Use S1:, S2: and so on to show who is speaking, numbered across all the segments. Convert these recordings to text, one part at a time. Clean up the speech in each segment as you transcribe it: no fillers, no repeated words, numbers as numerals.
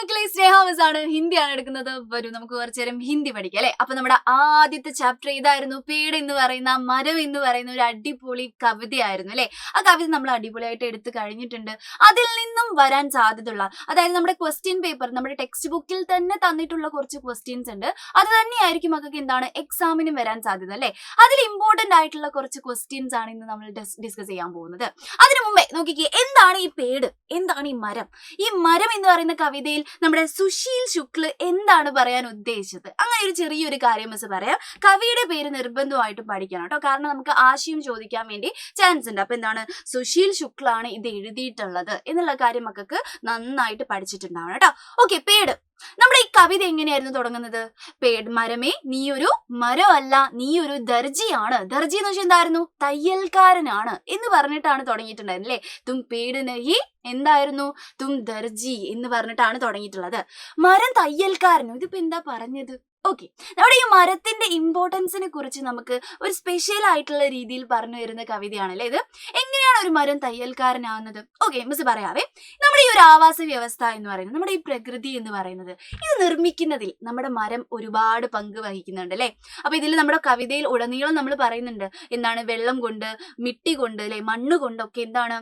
S1: മക്കളെ, സ്നേഹാവസാണ് ഹിന്ദിയാണ് എടുക്കുന്നത്. വരൂ നമുക്ക് കുറച്ചു നേരം ഹിന്ദി പഠിക്കാം അല്ലെ. അപ്പൊ നമ്മുടെ ആദ്യത്തെ ചാപ്റ്റർ ഇതായിരുന്നു. പേട് എന്ന് പറയുന്ന മരം എന്ന് പറയുന്ന ഒരു അടിപൊളി കവിതയായിരുന്നു അല്ലെ. ആ കവിത നമ്മൾ അടിപൊളിയായിട്ട് എടുത്തു കഴിഞ്ഞിട്ടുണ്ട്. അതിൽ നിന്നും വരാൻ സാധ്യതയുള്ള, അതായത് നമ്മുടെ ക്വസ്റ്റ്യൻ പേപ്പർ, നമ്മുടെ ടെക്സ്റ്റ് ബുക്കിൽ തന്നെ തന്നിട്ടുള്ള കുറച്ച് ക്വസ്റ്റ്യൻസ് ഉണ്ട്. അത് തന്നെയായിരിക്കും മക്കൾക്ക് എന്താണ് എക്സാമിനും വരാൻ സാധ്യത അല്ലെ. അതിൽ ഇമ്പോർട്ടന്റ് ആയിട്ടുള്ള കുറച്ച് ക്വസ്റ്റ്യൻസ് ആണ് ഇന്ന് നമ്മൾ ഡിസ്കസ് ചെയ്യാൻ പോകുന്നത്. അതിനു മുമ്പേ നോക്കിക്കേ, എന്താണ് ഈ പേട്, എന്താണ് ഈ മരം? ഈ മരം എന്ന് പറയുന്ന കവിതയിൽ നമ്മുടെ സുശീൽ ശുക്ല് എന്താണ് പറയാൻ ഉദ്ദേശിച്ചത്? അങ്ങനെ ഒരു ചെറിയൊരു കാര്യം മിസ് പറയാം. കവിയുടെ പേര് നിർബന്ധമായിട്ടും പഠിക്കണം കേട്ടോ, കാരണം നമുക്ക് ആശയം ചോദിക്കാൻ വേണ്ടി ചാൻസ് ഉണ്ട്. അപ്പൊ എന്താണ്, സുശീൽ ശുക്ലാണ് ഇത് എഴുതിയിട്ടുള്ളത് എന്നുള്ള കാര്യം മക്കൾക്ക് നന്നായിട്ട് പഠിച്ചിട്ടുണ്ടാവണം കേട്ടോ. ഓക്കെ, പേട്. നമ്മുടെ ഈ കവിത എങ്ങനെയായിരുന്നു തുടങ്ങുന്നത്? പേട് മരമേ, നീ ഒരു മരമല്ല, നീ ഒരു ദർജിയാണ്. ദർജി എന്ന് വെച്ചാൽ എന്തായിരുന്നു? തയ്യൽക്കാരനാണ് എന്ന് പറഞ്ഞിട്ടാണ് തുടങ്ങിയിട്ടുണ്ടായിരുന്നത് അല്ലെ. തും പേട് നഹി, എന്തായിരുന്നു? തും ദർജി എന്ന് പറഞ്ഞിട്ടാണ് തുടങ്ങിയിട്ടുള്ളത്. മരം തയ്യൽക്കാരനോ, ഇതിപ്പോ എന്താ പറഞ്ഞത്? ഓക്കെ, നമ്മുടെ ഈ മരത്തിന്റെ ഇമ്പോർട്ടൻസിനെ കുറിച്ച് നമുക്ക് ഒരു സ്പെഷ്യൽ ആയിട്ടുള്ള രീതിയിൽ പറഞ്ഞു തരുന്ന കവിതയാണല്ലേ ഇത്. എങ്ങനെയാണ് ഒരു മരം തയ്യൽക്കാരനാവുന്നത്? Okay, miss പറയാവേ. നമ്മുടെ ഈ ഒരു ആവാസ വ്യവസ്ഥ എന്ന് പറയുന്നത്, നമ്മുടെ ഈ പ്രകൃതി എന്ന് പറയുന്നത്, ഇത് നിർമ്മിക്കുന്നതിൽ നമ്മുടെ മരം ഒരുപാട് പങ്ക് വഹിക്കുന്നുണ്ട് അല്ലെ. അപ്പൊ ഇതിൽ നമ്മുടെ കവിതയിൽ ഉടനീളം നമ്മൾ പറയുന്നുണ്ട് എന്താണ്, വെള്ളം കൊണ്ട്, മിട്ടി കൊണ്ട് അല്ലെ, മണ്ണ് കൊണ്ടൊക്കെ എന്താണ്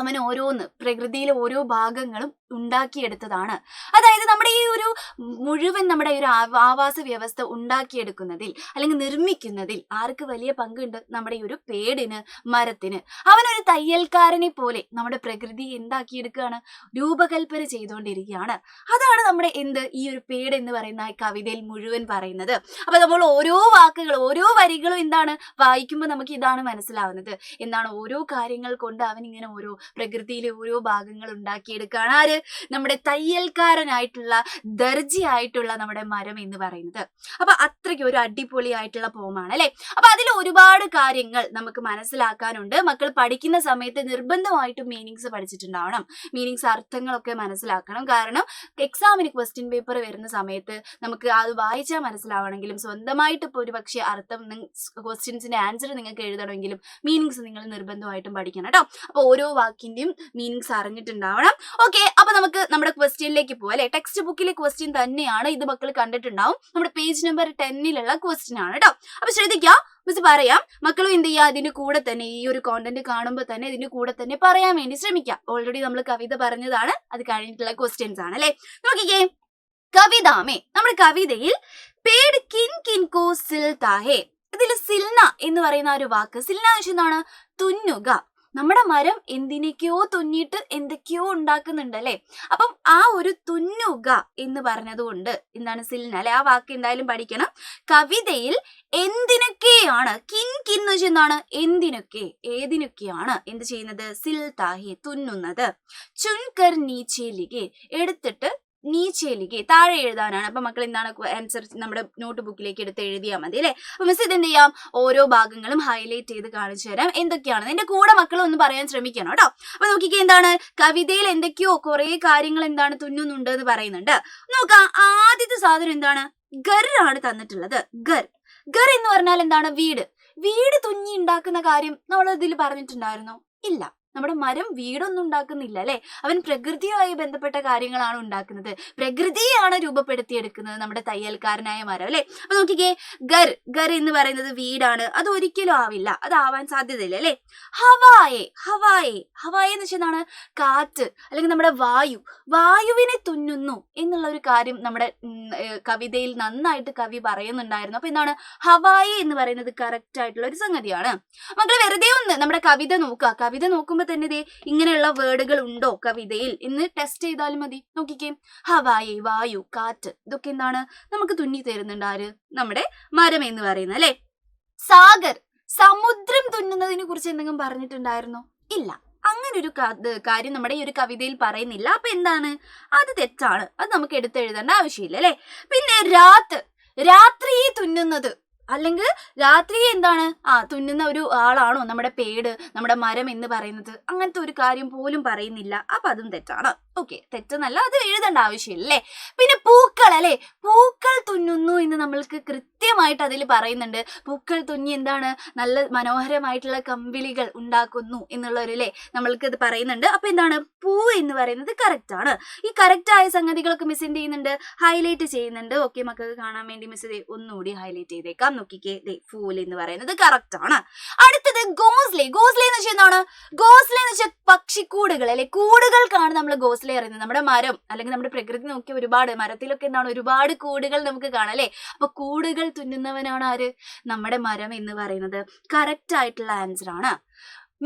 S1: അവൻ ഓരോന്ന് പ്രകൃതിയിലെ ഓരോ ഭാഗങ്ങളും ഉണ്ടാക്കിയെടുത്തതാണ്. അതായത് നമ്മുടെ ഈ ഒരു മുഴുവൻ നമ്മുടെ ഒരു ആവാസ വ്യവസ്ഥ ഉണ്ടാക്കിയെടുക്കുന്നതിൽ അല്ലെങ്കിൽ നിർമ്മിക്കുന്നതിൽ ആർക്ക് വലിയ പങ്കുണ്ട്? നമ്മുടെ ഈ ഒരു പേടിന്, മരത്തിന്. അവനൊരു തയ്യൽക്കാരനെ പോലെ നമ്മുടെ പ്രകൃതി എന്താക്കിയെടുക്കുകയാണ്, രൂപകൽപ്പന ചെയ്തുകൊണ്ടിരിക്കുകയാണ്. അതാണ് നമ്മുടെ ഈ ഒരു പേട് എന്ന് പറയുന്ന കവിതയിൽ മുഴുവൻ പറയുന്നത്. അപ്പൊ നമ്മൾ ഓരോ വാക്കുകൾ, ഓരോ വരികളും എന്താണ് വായിക്കുമ്പോൾ നമുക്ക് ഇതാണ് മനസ്സിലാവുന്നത്. എന്താണ്, ഓരോ കാര്യങ്ങൾ കൊണ്ട് അവൻ ഇങ്ങനെ ഓരോ പ്രകൃതിയിലെ ഓരോ ഭാഗങ്ങൾ ഉണ്ടാക്കിയെടുക്കുകയാണ്. ആര്? നമ്മുടെ തയ്യൽക്കാരനായിട്ടുള്ള, ദർജി ആയിട്ടുള്ള നമ്മുടെ മരം എന്ന് പറയുന്നത്. അപ്പൊ അത്രയ്ക്ക് ഒരു അടിപൊളിയായിട്ടുള്ള പോമാണ് അല്ലെ. അപ്പൊ അതിൽ ഒരുപാട് കാര്യങ്ങൾ നമുക്ക് മനസ്സിലാക്കാനുണ്ട്. മക്കൾ പഠിക്കുന്ന സമയത്ത് നിർബന്ധമായിട്ടും മീനിങ്സ് പഠിച്ചിട്ടുണ്ടാവണം. മീനിങ്സ്, അർത്ഥങ്ങളൊക്കെ മനസ്സിലാക്കണം. കാരണം എക്സാമിന് ക്വസ്റ്റ്യൻ പേപ്പർ വരുന്ന സമയത്ത് നമുക്ക് അത് വായിച്ചാൽ മനസ്സിലാവണമെങ്കിലും സ്വന്തമായിട്ട് ഇപ്പോൾ ഒരു പക്ഷേ അർത്ഥം, ക്വസ്റ്റ്യൻസിന്റെ ആൻസർ നിങ്ങൾക്ക് എഴുതണമെങ്കിലും മീനിങ്സ് നിങ്ങൾ നിർബന്ധമായിട്ടും പഠിക്കണം കേട്ടോ. അപ്പൊ ഓരോ വാക്കിന്റെയും മീനിങ്സ് അറിഞ്ഞിട്ടുണ്ടാവണം. ഓക്കെ, അപ്പൊ നമുക്ക് നമ്മുടെ ക്വസ്റ്റ്യനിലേക്ക് പോവാം അല്ലെ. ടെക്സ്റ്റ് ബുക്കിലെ ക്വസ്റ്റ്യൻ തന്നെയാണ് ഇത്, മക്കൾ കണ്ടിട്ടുണ്ടാവും. നമ്മുടെ പേജ് നമ്പർ 10 ക്വസ്റ്റ്യൻ ആണ് കേട്ടോ. അപ്പൊ ശ്രദ്ധിക്കാം, മിസ് പറയാം. മക്കളും എന്ത് ചെയ്യുക, ഇതിന്റെ കൂടെ തന്നെ ഈ ഒരു കോണ്ടന്റ് കാണുമ്പോൾ തന്നെ ഇതിന്റെ കൂടെ തന്നെ പറയാൻ വേണ്ടി ശ്രമിക്കാം. ഓൾറെഡി നമ്മൾ കവിത പറഞ്ഞതാണ്, അത് കഴിഞ്ഞിട്ടുള്ള ക്വസ്റ്റ്യൻസ് ആണ് അല്ലെ. നോക്കിക്കേ, കവിതാമേ, നമ്മുടെ കവിതയിൽ പേട് കിൻ കിൻ കോ സിൽത്താ ഹേ. ഇതിൽ സിൽന എന്ന് പറയുന്ന ഒരു വാക്ക്, സിൽന എന്ന് വെച്ചാൽ എന്താണ്? തുന്നുക. നമ്മുടെ മരം എന്തിനൊക്കെയോ തുന്നിയിട്ട് എന്തൊക്കെയോ ഉണ്ടാക്കുന്നുണ്ട് അല്ലെ. അപ്പം ആ ഒരു തുന്നുക എന്ന് പറഞ്ഞതുകൊണ്ട് എന്താണ് സിൽന അല്ലെ, ആ വാക്ക് എന്തായാലും പഠിക്കണം. കവിതയിൽ എന്തിനൊക്കെയാണ്, കിൻ കിൻ എന്ന് വെച്ചാൽ എന്താണ്? എന്തിനൊക്കെ, ഏതിനൊക്കെയാണ് എന്ത് ചെയ്യുന്നത്? സിൽത്താഹി, തുന്നുന്നത്. ചുൻകർ നീച്ചേലികെ, എടുത്തിട്ട് നീച്ചേലികെ, താഴെ എഴുതാനാണ്. അപ്പൊ മക്കൾ എന്താണ് ആൻസർ നമ്മുടെ നോട്ട് ബുക്കിലേക്ക് എടുത്ത് എഴുതിയാൽ മതി അല്ലെ. അപ്പൊ മിസ് ഇത് എന്ത് ചെയ്യാം, ഓരോ ഭാഗങ്ങളും ഹൈലൈറ്റ് ചെയ്ത് കാണിച്ചു തരാം എന്തൊക്കെയാണ്. എന്റെ കൂടെ മക്കൾ ഒന്ന് പറയാൻ ശ്രമിക്കണം കേട്ടോ. അപ്പൊ നോക്കിക്കേ, എന്താണ് കവിതയിൽ എന്തൊക്കെയോ കുറെ കാര്യങ്ങൾ എന്താണ് തുന്നുന്നുണ്ട് എന്ന് പറയുന്നുണ്ട്. നോക്കാം, ആദ്യത്തെ സാധനം എന്താണ്? ഗർ ആണ് തന്നിട്ടുള്ളത്. ഗർ. ഗർ എന്ന് പറഞ്ഞാൽ എന്താണ്? വീട്. വീട് തുന്നി ഉണ്ടാക്കുന്ന കാര്യം നമ്മൾ ഇതിൽ പറഞ്ഞിട്ടുണ്ടായിരുന്നോ? ഇല്ല. നമ്മുടെ മരം വീടൊന്നും ഉണ്ടാക്കുന്നില്ല അല്ലെ. അവൻ പ്രകൃതിയുമായി ബന്ധപ്പെട്ട കാര്യങ്ങളാണ് ഉണ്ടാക്കുന്നത്. പ്രകൃതിയാണ് രൂപപ്പെടുത്തിയെടുക്കുന്നത് നമ്മുടെ തയ്യൽക്കാരനായ മരം അല്ലെ. അപ്പൊ നോക്കിക്കേ, ഗർ. ഗർ എന്ന് പറയുന്നത് വീടാണ്. അത് ഒരിക്കലും ആവില്ല, അത് ആവാൻ സാധ്യതയില്ല അല്ലെ. ഹവായെ. ഹവായെ, ഹവായെ എന്ന് വെച്ചാൽ എന്താണ്? കാറ്റ് അല്ലെങ്കിൽ നമ്മുടെ വായു. വായുവിനെ തുന്നുന്നു എന്നുള്ള ഒരു കാര്യം നമ്മുടെ കവിതയിൽ നന്നായിട്ട് കവി പറയുന്നുണ്ടായിരുന്നു. അപ്പൊ എന്താണ്, ഹവായെ എന്ന് പറയുന്നത് കറക്റ്റ് ആയിട്ടുള്ള ഒരു സംഗതിയാണ്. മക്കൾ വെറുതെ ഒന്ന് നമ്മുടെ കവിത നോക്കുക. കവിത നോക്കുമ്പോൾ തന്നെ ദേ ഇങ്ങനെയുള്ള വേർഡുകൾ ഉണ്ടോ കവിതയിൽ എന്ന് ടെസ്റ്റ് ചെയ്താലും മതി. നോക്കിക്കേ, ഹവായെ, വായു, കാറ്റ്, ഇതൊക്കെ എന്താണ് നമുക്ക് തുന്നി തരുന്നുണ്ട്. ആര്? നമ്മുടെ മരം എന്ന് പറയുന്നത് അല്ലെ. സാഗർ, സമുദ്രം തുന്നുന്നതിനെ കുറിച്ച് എന്തെങ്കിലും പറഞ്ഞിട്ടുണ്ടായിരുന്നോ? ഇല്ല. അങ്ങനെ ഒരു കാര്യം നമ്മുടെ ഈ ഒരു കവിതയിൽ പറയുന്നില്ല. അപ്പൊ എന്താണ്, അത് തെറ്റാണ്. അത് നമുക്ക് എടുത്തെഴുതേണ്ട ആവശ്യമില്ല അല്ലെ. പിന്നെ രാത്രിയെ തുന്നുന്നത്, അല്ലെങ്കിൽ രാത്രി എന്താണ് തുന്നുന്ന ഒരു ആളാണോ നമ്മുടെ പേട്, നമ്മുടെ മരം എന്ന് പറയുന്നത്? അങ്ങനത്തെ ഒരു കാര്യം പോലും പറയുന്നില്ല. അപ്പൊ അതും തെറ്റാണ്. ഓക്കെ, തെറ്റെന്നല്ല, അത് എഴുതേണ്ട ആവശ്യമില്ല അല്ലേ. പിന്നെ പൂക്കൾ. പൂക്കൾ അല്ലെ, പൂക്കൾ തുന്നുന്നു എന്ന് നമ്മൾക്ക് കൃത്യമായിട്ട് അതിൽ പറയുന്നുണ്ട്. പൂക്കൾ തുന്നി എന്താണ്, നല്ല മനോഹരമായിട്ടുള്ള കമ്പിളികൾ ഉണ്ടാക്കുന്നു എന്നുള്ളൊരു അല്ലെ നമ്മൾക്ക് ഇത് പറയുന്നുണ്ട്. അപ്പൊ എന്താണ്, പൂ എന്ന് പറയുന്നത് കറക്റ്റ് ആണ്. ഈ കറക്റ്റ് ആയ സംഗതികളൊക്കെ മിസ് എന്ത് ചെയ്യുന്നുണ്ട്, ഹൈലൈറ്റ് ചെയ്യുന്നുണ്ട്. ഓക്കെ, മക്കൾക്ക് കാണാൻ വേണ്ടി മിസ് ഒന്നുകൂടി ഹൈലൈറ്റ് ചെയ്തേക്കാം. നോക്കിക്കേ, ഫൂൽ എന്ന് പറയുന്നത് കറക്റ്റ് ആണ്. അടുത്തത് ഗോസ്ലെ. ഗോസ്ലെ എന്ന് വെച്ചാൽ എന്താണ്, ഗോസ്ലെ എന്ന് വെച്ചാൽ പക്ഷിക്കൂടുകൾ അല്ലെ, കൂടുകൾക്കാണ് നമ്മൾ ഗോസ്ലെ അറിയുന്നത്. നമ്മുടെ മരം അല്ലെങ്കിൽ നമ്മുടെ പ്രകൃതി നോക്കിയ ഒരുപാട് മരത്തിലൊക്കെ എന്താണ് ഒരുപാട് കൂടുകൾ നമുക്ക് കാണാം അല്ലെ. അപ്പൊ കൂടുകൾ തുന്നുന്നവനാണ് ആര്, നമ്മുടെ മരം എന്ന് പറയുന്നത്. കറക്റ്റ് ആയിട്ടുള്ള ആൻസർ ആണ്.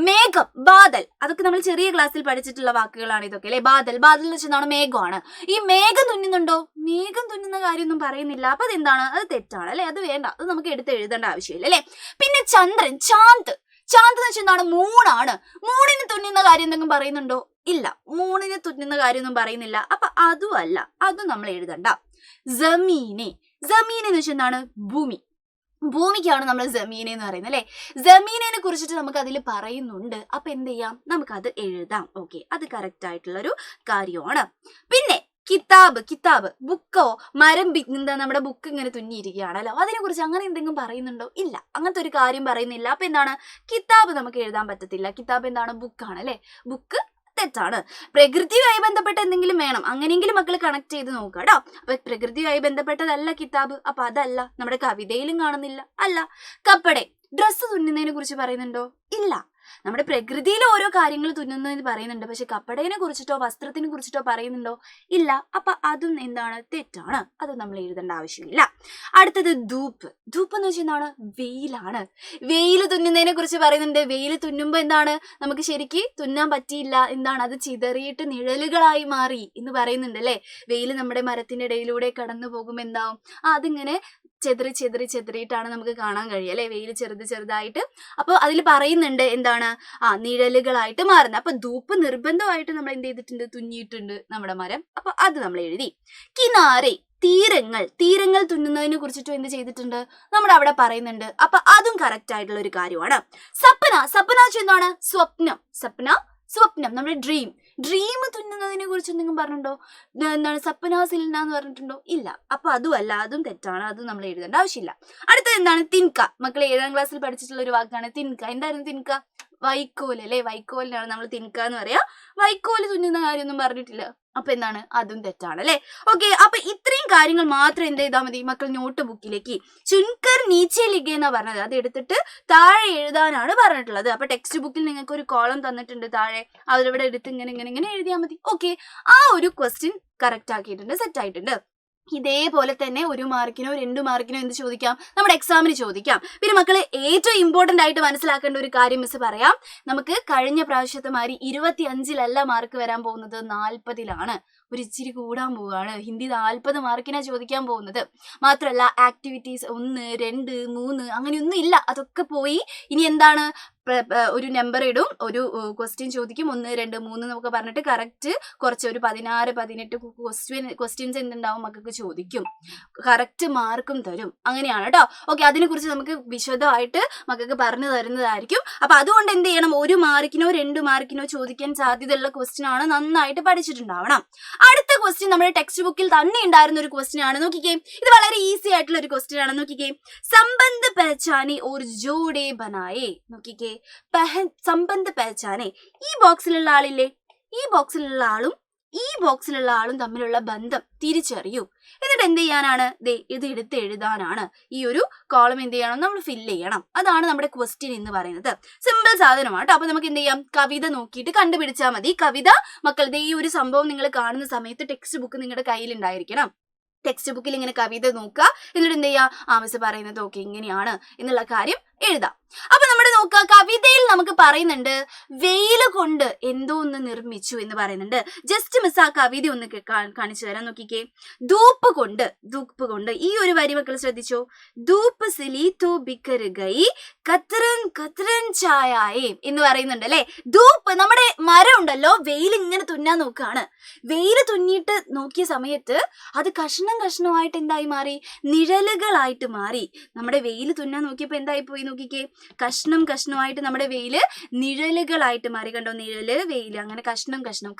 S1: മേഘം, ബാദൽ, അതൊക്കെ നമ്മൾ ചെറിയ ക്ലാസ്സിൽ പഠിച്ചിട്ടുള്ള വാക്കുകളാണ് ഇതൊക്കെ അല്ലെ. ബാദൽ, ബാദൽ എന്ന് വെച്ചാൽ മേഘമാണ്. ഈ മേഘം തുന്നുന്നുണ്ടോ, മേഘം തുന്നുന്ന കാര്യമൊന്നും പറയുന്നില്ല. അപ്പൊ അതെന്താണ്, അത് തെറ്റാണ് അല്ലെ, അത് വേണ്ട, അത് നമുക്ക് എടുത്ത് എഴുതേണ്ട ആവശ്യമില്ല അല്ലെ. പിന്നെ ചന്ദ്രൻ, ചാന്ത്, ചാന്ത് എന്ന് വെച്ചാൽ എന്താണ്, മൂണാണ്. മൂണിന് തുന്നുന്ന കാര്യം എന്തെങ്കിലും പറയുന്നുണ്ടോ, ഇല്ല, മൂണിന് തുന്നുന്ന കാര്യമൊന്നും പറയുന്നില്ല. അപ്പൊ അതും അല്ല, അതും നമ്മൾ എഴുതണ്ട. ജമീനെ, ജമീൻ എന്ന് വെച്ചാൽ എന്താണ്, ഭൂമി, ഭൂമിക്കാണ് നമ്മൾ ജമീനെ എന്ന് പറയുന്നത് അല്ലെ. ജമീനെ കുറിച്ചിട്ട് നമുക്ക് അതിൽ പറയുന്നുണ്ട്. അപ്പൊ എന്ത് ചെയ്യാം, നമുക്കത് എഴുതാം. ഓക്കെ, അത് കറക്റ്റ് ആയിട്ടുള്ള ഒരു കാര്യമാണ്. പിന്നെ കിതാബ്, കിതാബ് ബുക്കോ, മരം എന്താ നമ്മുടെ ബുക്ക് ഇങ്ങനെ തുന്നിയിരിക്കുകയാണല്ലോ, അതിനെ കുറിച്ച് അങ്ങനെ എന്തെങ്കിലും പറയുന്നുണ്ടോ, ഇല്ല, അങ്ങനത്തെ ഒരു കാര്യം പറയുന്നില്ല. അപ്പൊ എന്താണ്, കിതാബ് നമുക്ക് എഴുതാൻ പറ്റത്തില്ല. കിതാബ് എന്താണ്, ബുക്കാണ് അല്ലെ, ബുക്ക് തെറ്റാണ്. പ്രകൃതിയുമായി ബന്ധപ്പെട്ട എന്തെങ്കിലും വേണം, അങ്ങനെയെങ്കിലും മക്കൾ കണക്ട് ചെയ്ത് നോക്കുക കേട്ടോ. അപ്പൊ പ്രകൃതിയുമായി ബന്ധപ്പെട്ടതല്ല കിതാബ്, അപ്പൊ അതല്ല. നമ്മുടെ കവിതയിലും കാണുന്നില്ല, അല്ല. കപ്പടെ, ഡ്രസ്സ് തുന്നുന്നതിനെ കുറിച്ച് പറയുന്നുണ്ടോ, ഇല്ല. നമ്മുടെ പ്രകൃതിയിൽ ഓരോ കാര്യങ്ങൾ തുന്നുന്നതെന്ന് പറയുന്നുണ്ട്, പക്ഷെ കപ്പടയെ കുറിച്ചിട്ടോ വസ്ത്രത്തിനെ കുറിച്ചിട്ടോ പറയുന്നുണ്ടോ, ഇല്ല. അപ്പൊ അതും എന്താണ്, തെറ്റാണ്. അത് നമ്മൾ എഴുതേണ്ട ആവശ്യമില്ല. അടുത്തത് ധൂപ്പ്. ധൂപ്പ് എന്ന് വെച്ചാൽ എന്താണ്, വെയിലാണ്. വെയിൽ തുന്നുന്നതിനെ കുറിച്ച് പറയുന്നുണ്ട്. വെയിൽ തുന്നുമ്പോ എന്താണ്, നമുക്ക് ശരിക്ക് തുന്നാൻ പറ്റിയില്ല, എന്താണ്, അത് ചിതറിയിട്ട് നിഴലുകളായി മാറി എന്ന് പറയുന്നുണ്ട് അല്ലെ. വെയിൽ നമ്മുടെ മരത്തിന്റെ ഇടയിലൂടെ കടന്നു പോകുമ്പോ എന്താവും, അതിങ്ങനെ ചെതറിയിട്ടാണ് നമുക്ക് കാണാൻ കഴിയുക അല്ലെ, വെയിൽ ചെറുതായിട്ട്. അപ്പൊ അതിൽ പറയുന്നുണ്ട് എന്താണ്, നിഴലുകളായിട്ട് മാറുന്നത്. അപ്പൊ ധൂപ്പ് നിർബന്ധമായിട്ട് നമ്മൾ എന്ത് ചെയ്തിട്ടുണ്ട്, തുന്നിയിട്ടുണ്ട് നമ്മുടെ മരം. അപ്പൊ അത് നമ്മൾ എഴുതി. കിനാരെ, തീരങ്ങൾ, തീരങ്ങൾ തുന്നുന്നതിനെ കുറിച്ചിട്ടും എന്ത് ചെയ്തിട്ടുണ്ട്, നമ്മുടെ അവിടെ പറയുന്നുണ്ട്. അപ്പൊ അതും കറക്റ്റ് ആയിട്ടുള്ള ഒരു കാര്യമാണ്. സപ്ന, സപ്ന എന്താണ്, സ്വപ്നം, സപ്ന സ്വപ്നം, നമ്മുടെ ഡ്രീം. ഡ്രീം തുന്നുന്നതിനെ കുറിച്ച് എന്തെങ്കിലും പറഞ്ഞിട്ടുണ്ടോ, എന്താണ്, സപ്പനാസിൽന എന്ന് പറഞ്ഞിട്ടുണ്ടോ, ഇല്ല. അപ്പൊ അതുമല്ല, അതും തെറ്റാണ്. അതും നമ്മൾ എഴുതേണ്ട ആവശ്യമില്ല. അടുത്തത് എന്താണ്, തിൻക. മക്കൾ 7ാം ക്ലാസ്സിൽ പഠിച്ചിട്ടുള്ള ഒരു വാക്കാണ് തിൻക. എന്തായിരുന്നു തിൻക, വൈക്കോൽ അല്ലെ. വൈക്കോലിനാണ് നമ്മൾ തിൻക എന്ന് പറയാ. വൈക്കോല് തുന്നുന്ന കാര്യമൊന്നും പറഞ്ഞിട്ടില്ല. അപ്പൊ എന്താണ്, അതും തെറ്റാണ് അല്ലെ. ഓക്കെ, അപ്പൊ ഇത്രയും കാര്യങ്ങൾ മാത്രം എന്ത് ചെയ്താൽ മതി മക്കൾ, നോട്ട് ബുക്കിലേക്ക് ചുൻകർ നീച്ചെ ലിഖെ എന്നാ പറഞ്ഞത്, അത് എടുത്തിട്ട് താഴെ എഴുതാനാണ് പറഞ്ഞിട്ടുള്ളത്. അപ്പൊ ടെക്സ്റ്റ് ബുക്കിൽ നിങ്ങൾക്ക് ഒരു കോളം തന്നിട്ടുണ്ട് താഴെ, അതിലൂടെ എടുത്ത് ഇങ്ങനെ എഴുതിയാൽ മതി. ഓക്കെ, ആ ഒരു ക്വസ്റ്റ്യൻ കറക്റ്റ് ആക്കിയിട്ടുണ്ട്, സെറ്റ് ആയിട്ടുണ്ട്. ഇതേപോലെ തന്നെ 1 മാർക്കിനോ 2 മാർക്കിനോ എന്ത് ചോദിക്കാം, നമ്മുടെ എക്സാമിന് ചോദിക്കാം. പിന്നെ മക്കളെ ഏറ്റവും ഇമ്പോർട്ടന്റ് ആയിട്ട് മനസ്സിലാക്കേണ്ട ഒരു കാര്യം മിസ് പറയാം. നമുക്ക് കഴിഞ്ഞ പ്രാവശ്യത്തെ മാതിരി 25-ലല്ല മാർക്ക് വരാൻ പോകുന്നത്, 40-ലാണ്. ഒരു ഇച്ചിരി കൂടാൻ പോവുകയാണ്. ഹിന്ദി 40 മാർക്കിനാ ചോദിക്കാൻ പോകുന്നത്. മാത്രമല്ല ആക്ടിവിറ്റീസ് 1, 2, 3 അങ്ങനെയൊന്നും ഇല്ല, അതൊക്കെ പോയി. ഇനി എന്താണ്, ഒരു നമ്പർ ഇടും, ഒരു ക്വസ്റ്റ്യൻ ചോദിക്കും, 1, 2, 3 നമുക്ക് പറഞ്ഞിട്ട് കറക്റ്റ് കുറച്ച് ഒരു 16, 18 ക്വസ്റ്റ്യൻസ് എന്തുണ്ടാവും മക്കൾക്ക് ചോദിക്കും. കറക്റ്റ് മാർക്കും തരും. അങ്ങനെയാണ് കേട്ടോ. ഓക്കെ, അതിനെക്കുറിച്ച് നമുക്ക് വിശദമായിട്ട് മക്കൾക്ക് പറഞ്ഞു തരുന്നതായിരിക്കും. അപ്പൊ അതുകൊണ്ട് എന്ത് ചെയ്യണം, 1 മാർക്കിനോ 2 മാർക്കിനോ ചോദിക്കാൻ സാധ്യതയുള്ള ക്വസ്റ്റ്യൻ ആണ്, നന്നായിട്ട് പഠിച്ചിട്ടുണ്ടാവണം. അടുത്ത ക്വസ്റ്റ്യൻ നമ്മുടെ ടെക്സ്റ്റ് ബുക്കിൽ തന്നെ ഉണ്ടായിരുന്ന ഒരു ക്വസ്റ്റ്യൻ ആണ്. നോക്കിക്കേ, ഇത് വളരെ ഈസി ആയിട്ടുള്ള ഒരു ക്വസ്റ്റ്യൻ ആണ്. നോക്കിക്കേ, സംബന്ധ പഹചാനെ ഓർ ജോഡെ ബനായെ. നോക്കിക്കേ, സംബന്ധ പഹചാനെ, ഈ ബോക്സിലുള്ള ആളില്ലേ, ഈ ബോക്സിലുള്ള ആളും ഈ ബോക്സിലുള്ള ആളും തമ്മിലുള്ള ബന്ധം തിരിച്ചറിയൂ. എന്നിട്ട് എന്ത് ചെയ്യാനാണ്, ഇത് എടുത്ത് എഴുതാനാണ്. ഈ ഒരു കോളം എന്ത് ചെയ്യണം, നമ്മൾ ഫില്ല് ചെയ്യണം. അതാണ് നമ്മുടെ ക്വസ്റ്റ്യൻ എന്ന് പറയുന്നത്. സിമ്പിൾ സാധനമാണ്. അപ്പൊ നമുക്ക് എന്ത് ചെയ്യാം, കവിത നോക്കിയിട്ട് കണ്ടുപിടിച്ചാൽ മതി. കവിത മക്കളുടെ ഈ ഒരു സംഭവം നിങ്ങൾ കാണുന്ന സമയത്ത് ടെക്സ്റ്റ് ബുക്ക് നിങ്ങളുടെ കയ്യിൽ ഉണ്ടായിരിക്കണം. ടെക്സ്റ്റ് ബുക്കിൽ ഇങ്ങനെ കവിത നോക്കുക, എന്നിട്ട് എന്ത് ചെയ്യുക, മിസ് പറയുന്നത് ഓക്കെ ഇങ്ങനെയാണ് എന്നുള്ള കാര്യം എഴുതാം. അപ്പൊ നമ്മുടെ നോക്കുക, കവിതയിൽ നമുക്ക് പറയുന്നുണ്ട് വെയിൽ കൊണ്ട് എന്തോ ഒന്ന് നിർമ്മിച്ചു എന്ന് പറയുന്നുണ്ട്. ജസ്റ്റ് മിസ് ആ കവിത ഒന്ന് കാണിച്ചു തരാം. നോക്കിക്കേ, ധൂപ്പ് കൊണ്ട് ഈ ഒരു വരി മക്കൾ ശ്രദ്ധിച്ചോ. ധൂപ്പ് സിലി തോ ബിക്കർ ഗൈ കത്രൻ ചായേ എന്ന് പറയുന്നുണ്ട് അല്ലെ. ധൂപ്പ്, നമ്മുടെ മരം ഉണ്ടല്ലോ, വെയിൽ ഇങ്ങനെ തുന്നാൻ നോക്കുകയാണ്. വെയിൽ തുന്നിയിട്ട് നോക്കിയ സമയത്ത് അത് കഷ്ണമായിട്ട് എന്തായി മാറി, നിഴലുകളായിട്ട് മാറി. നമ്മുടെ വെയിൽ തുന്നാൻ നോക്കിയപ്പോ എന്തായി പോയി, ചെയ്ത് നോക്കിക്കേ. കഷ്ണം കഷ്ണമായിട്ട് നമ്മുടെ വെയില് നിഴലുകളായിട്ട് മാറി. കണ്ടോ, നിഴല് വെയില് അങ്ങനെ കഷ്ണം കഷ്ണം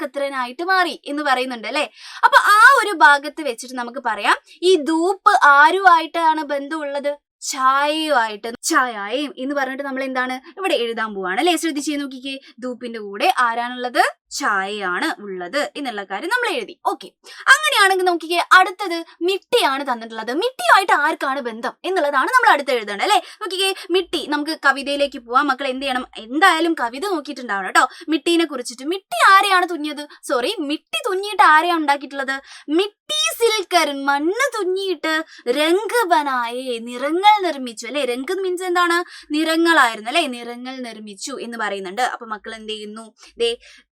S1: കത്രനായിട്ട് മാറി എന്ന് പറയുന്നുണ്ട് അല്ലെ. അപ്പൊ ആ ഒരു ഭാഗത്ത് വെച്ചിട്ട് നമുക്ക് പറയാം ഈ ധൂപ്പ് ആരുമായിട്ടാണ് ബന്ധമുള്ളത്? ഛായയുമായിട്ട്. ഛായയും എന്ന് പറഞ്ഞിട്ട് നമ്മൾ എന്താണ് ഇവിടെ എഴുതാൻ പോവാണ് അല്ലെ. ശ്രദ്ധിച്ച് നോക്കിക്കേ, ധൂപ്പിന്റെ കൂടെ ആരാണുള്ളത്? ഛായയാണ് ഉള്ളത് എന്നുള്ള കാര്യം നമ്മൾ എഴുതി. ഓക്കെ, അങ്ങനെയാണെങ്കിൽ നോക്കിക്കേ, അടുത്തത് മിട്ടിയാണ് തന്നിട്ടുള്ളത്. മിട്ടിയുമായിട്ട് ആർക്കാണ് ബന്ധം എന്നുള്ളതാണ് നമ്മൾ അടുത്ത് എഴുതേണ്ടത് അല്ലെ. നോക്കിക്കേ, മിട്ടി. നമുക്ക് കവിതയിലേക്ക് പോവാം. മക്കൾ എന്ത് ചെയ്യണം? എന്തായാലും കവിത നോക്കിയിട്ടുണ്ടാവണം കേട്ടോ മിട്ടീനെ കുറിച്ചിട്ട്. മിട്ടി ആരെയാണ് തുന്നിയത്? മിട്ടി തുന്നിയിട്ട് ആരെയാണ് ഉണ്ടാക്കിയിട്ടുള്ളത്? മിട്ടി സിൽക്കർ, മണ്ണ് തുന്നിയിട്ട് രംഗ് ബനായേ, നിറങ്ങൾ നിർമ്മിച്ചു അല്ലെ. രംഗ് മീൻസ് എന്താണ്? നിറങ്ങളായിരുന്നു അല്ലെ. നിറങ്ങൾ നിർമ്മിച്ചു എന്ന് പറയുന്നുണ്ട്. അപ്പൊ മക്കൾ എന്ത് ചെയ്യുന്നു? ദേ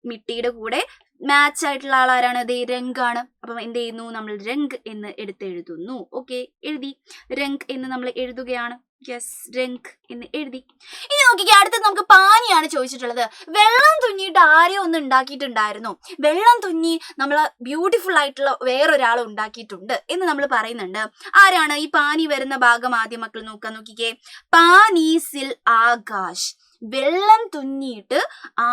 S1: മിട്ടിയുടെ കൂടെ മാച്ച് ആയിട്ടുള്ള ആളാരാണ്? ദേ രംഗാണ്. അപ്പം എന്ത് ചെയ്യുന്നു? നമ്മൾ രംഗ് എന്ന് എടുത്തെഴുതുന്നു. ഓക്കെ, എഴുതി. രംഗ് എന്ന് നമ്മൾ എഴുതുകയാണ്. യെസ്, രംഗ് എന്ന് എഴുതി. ഇനി നോക്കിക്കേ, അടുത്തത് നമുക്ക് പാനിയാണ് ചോദിച്ചിട്ടുള്ളത്. വെള്ളം തുന്നിയിട്ട് ആരെയോ ഒന്ന് ഉണ്ടാക്കിയിട്ടുണ്ടായിരുന്നു. വെള്ളം തുന്നി നമ്മള് ബ്യൂട്ടിഫുൾ ആയിട്ടുള്ള വേറൊരാൾ ഉണ്ടാക്കിയിട്ടുണ്ട് എന്ന് നമ്മൾ പറയുന്നുണ്ട്. ആരാണ്? ഈ പാനി വരുന്ന ഭാഗം ആദ്യം മക്കൾ നോക്കാൻ നോക്കിക്കേ. പാനീസിൽ ആകാശ്. വെള്ളം തുന്നിയിട്ട്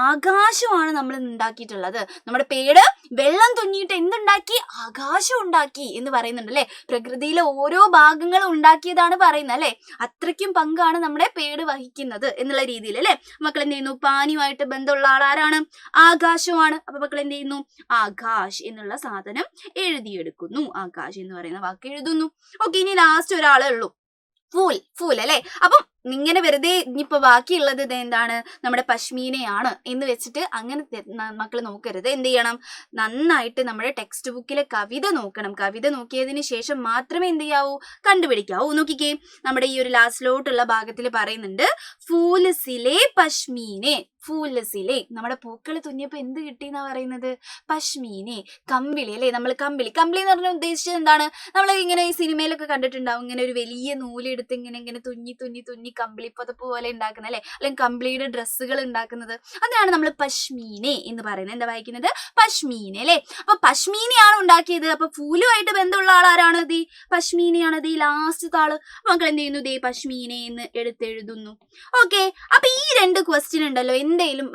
S1: ആകാശമാണ് നമ്മൾ ഉണ്ടാക്കിയിട്ടുള്ളത്. നമ്മുടെ പേട് വെള്ളം തുന്നിയിട്ട് എന്തുണ്ടാക്കി? ആകാശം ഉണ്ടാക്കി എന്ന് പറയുന്നുണ്ട് അല്ലെ. പ്രകൃതിയിലെ ഓരോ ഭാഗങ്ങളും ഉണ്ടാക്കിയതാണ് പറയുന്നത് അല്ലെ. അത്രയ്ക്കും പങ്കാണ് നമ്മുടെ പേട് വഹിക്കുന്നത് എന്നുള്ള രീതിയിൽ അല്ലെ. മക്കൾ എന്ത് ചെയ്യുന്നു? പാനിയുമായിട്ട് ബന്ധമുള്ള ആൾ ആരാണ്? ആകാശമാണ്. അപ്പൊ മക്കൾ എന്ത് ചെയ്യുന്നു? ആകാശ് എന്നുള്ള സാധനം എഴുതിയെടുക്കുന്നു. ആകാശ് എന്ന് പറയുന്ന വാക്ക് എഴുതുന്നു. ഓക്കെ, ഇനി ലാസ്റ്റ് ഒരാളേ ഉള്ളൂ, ഫൂൽ അല്ലെ. അപ്പം ഇങ്ങനെ വെറുതെ ഇനിയിപ്പോ ബാക്കിയുള്ളത് ഇത് എന്താണ്? നമ്മുടെ പശ്മീനയാണ് എന്ന് വെച്ചിട്ട് അങ്ങനെ മക്കൾ നോക്കരുത്. എന്ത് ചെയ്യണം? നന്നായിട്ട് നമ്മുടെ ടെക്സ്റ്റ് ബുക്കിലെ കവിത നോക്കണം. കവിത നോക്കിയതിന് ശേഷം മാത്രമേ എന്ത് ചെയ്യാവൂ? കണ്ടുപിടിക്കാവൂ. നോക്കിക്കേ, നമ്മുടെ ഈ ഒരു ലാസ്റ്റിലോട്ടുള്ള ഭാഗത്തിൽ പറയുന്നുണ്ട് ഫൂലസിലെ പശ്മീനെ. ഫൂലസിലെ നമ്മുടെ പൂക്കൾ തുന്നിയപ്പോ എന്ത് കിട്ടിയെന്നാ പറയുന്നത്? പശ്മീനെ, കമ്പിളി അല്ലെ. നമ്മൾ കമ്പിളി എന്ന് പറഞ്ഞ ഉദ്ദേശിച്ചത് എന്താണ്? നമ്മൾ ഇങ്ങനെ ഈ സിനിമയിലൊക്കെ കണ്ടിട്ടുണ്ടാവും, ഇങ്ങനെ ഒരു വലിയ നൂലെടുത്ത് ഇങ്ങനെ തുന്നി കമ്പിളി പുതപ്പ് പോലെ ഉണ്ടാക്കുന്നത് അല്ലെ, അല്ലെങ്കിൽ കമ്പിളിയുടെ ഡ്രസ്സുകൾ ഉണ്ടാക്കുന്നത്. അതിനാണ് നമ്മൾ പശ്മീനെ എന്ന് പറയുന്നത്. എന്താ വായിക്കുന്നത്? പശ്മീനെ അല്ലെ. അപ്പൊ പശ്മീനയാണ് ഉണ്ടാക്കിയത്. അപ്പൊ ഫൂലുമായിട്ട് ബന്ധമുള്ള ആളാരാണ്? ദീ പശ്മീനയാണ്. ദീ ലാസ്റ്റ് ആള്. മക്കൾ എന്ത് ചെയ്യുന്നു? ദേ പശ്മീനെ എന്ന് എടുത്തെഴുതുന്നു. ഓക്കെ, അപ്പൊ ഈ 2 ക്വസ്റ്റ്യൻ ഉണ്ടല്ലോ, എന്തായാലും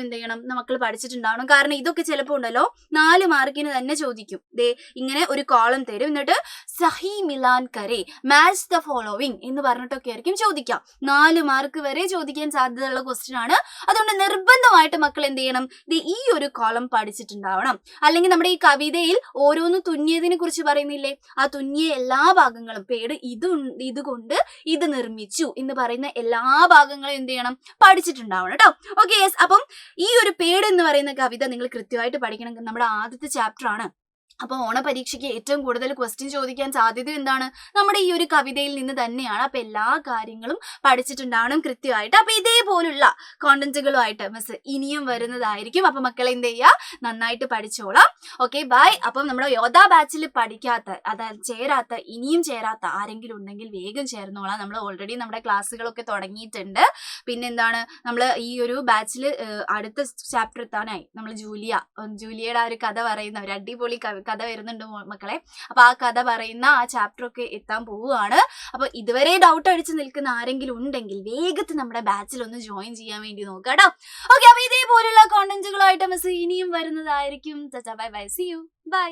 S1: എന്ത് ചെയ്യണം? മക്കൾ പഠിച്ചിട്ടുണ്ടാവണം. കാരണം ഇതൊക്കെ ചിലപ്പോ ഉണ്ടല്ലോ 4 മാർക്കിന് തന്നെ ചോദിക്കും. ദേ ഇങ്ങനെ ഒരു കോളം തരും, എന്നിട്ട് സഹി മിലാൻ കരെ മാച്ച് ദ ഫോളോവിങ് എന്ന് പറഞ്ഞിട്ടൊക്കെ ആയിരിക്കും ചോദിക്കാം. 4 മാർക്ക് വരെ ചോദിക്കാൻ സാധ്യതയുള്ള ക്വസ്റ്റ്യൻ ആണ്. അതുകൊണ്ട് നിർബന്ധമായിട്ട് മക്കൾ എന്ത് ചെയ്യണം? ഈ ഒരു കോളം പഠിച്ചിട്ടുണ്ടാവണം. അല്ലെങ്കിൽ നമ്മുടെ ഈ കവിതയിൽ ഓരോന്ന് തുന്നിയതിനെ കുറിച്ച് പറയുന്നില്ലേ, ആ തുന്നിയ എല്ലാ ഭാഗങ്ങളും പേട് ഇതുകൊണ്ട് ഇത് നിർമ്മിച്ചു എന്ന് പറയുന്ന എല്ലാ ഭാഗങ്ങളും എന്ത് ചെയ്യണം? പഠിച്ചിട്ടുണ്ടാവണം കേട്ടോ. Okay, yes. അപ്പം ഈ ഒരു പേട് എന്ന് പറയുന്ന കവിത നിങ്ങൾ കൃത്യമായിട്ട് പഠിക്കണം. നമ്മുടെ ആദ്യത്തെ ചാപ്റ്റർ ആണ്. അപ്പൊ ഓണപരീക്ഷയ്ക്ക് ഏറ്റവും കൂടുതൽ ക്വസ്റ്റ്യൻ ചോദിക്കാൻ സാധ്യത എന്താണ്? നമ്മുടെ ഈ ഒരു കവിതയിൽ നിന്ന് തന്നെയാണ്. അപ്പൊ എല്ലാ കാര്യങ്ങളും പഠിച്ചിട്ടുണ്ടാവണം കൃത്യമായിട്ട്. അപ്പൊ ഇതേപോലുള്ള കോണ്ടന്റുകളുമായിട്ട് മിസ് ഇനിയും വരുന്നതായിരിക്കും. അപ്പൊ മക്കളെ എന്ത് ചെയ്യുക? നന്നായിട്ട് പഠിച്ചോളാം. Okay, by. അപ്പം നമ്മുടെ യോധ ബാച്ചിൽ ഇനിയും ചേരാത്ത ആരെങ്കിലും ഉണ്ടെങ്കിൽ വേഗം ചേർന്നോളാം. നമ്മൾ ഓൾറെഡി നമ്മുടെ ക്ലാസ്സുകളൊക്കെ തുടങ്ങിയിട്ടുണ്ട്. പിന്നെന്താണ്, നമ്മൾ ഈ ഒരു ബാച്ചിൽ അടുത്ത ചാപ്റ്റർ എത്താനായി. നമ്മൾ ജൂലിയയുടെ ആ ഒരു കഥ പറയുന്ന ഒരു അടിപൊളി കഥ വരുന്നുണ്ട് മക്കളെ. അപ്പൊ ആ കഥ പറയുന്ന ആ ചാപ്റ്റർ ഒക്കെ എത്താൻ പോവുകയാണ്. അപ്പൊ ഇതുവരെ ഡൗട്ട് അടിച്ച് നിൽക്കുന്ന ആരെങ്കിലും ഉണ്ടെങ്കിൽ വേഗത്തിൽ നമ്മുടെ ബാച്ചിൽ ഒന്ന് ജോയിൻ ചെയ്യാൻ വേണ്ടി നോക്കാം കേട്ടോ. ഓക്കെ, അപ്പൊ ഇതേപോലുള്ള കോണ്ടന്റുകളായിട്ട് മിസ് ഇനിയും വരുന്നതായിരിക്കും. Bye bye, see you, by.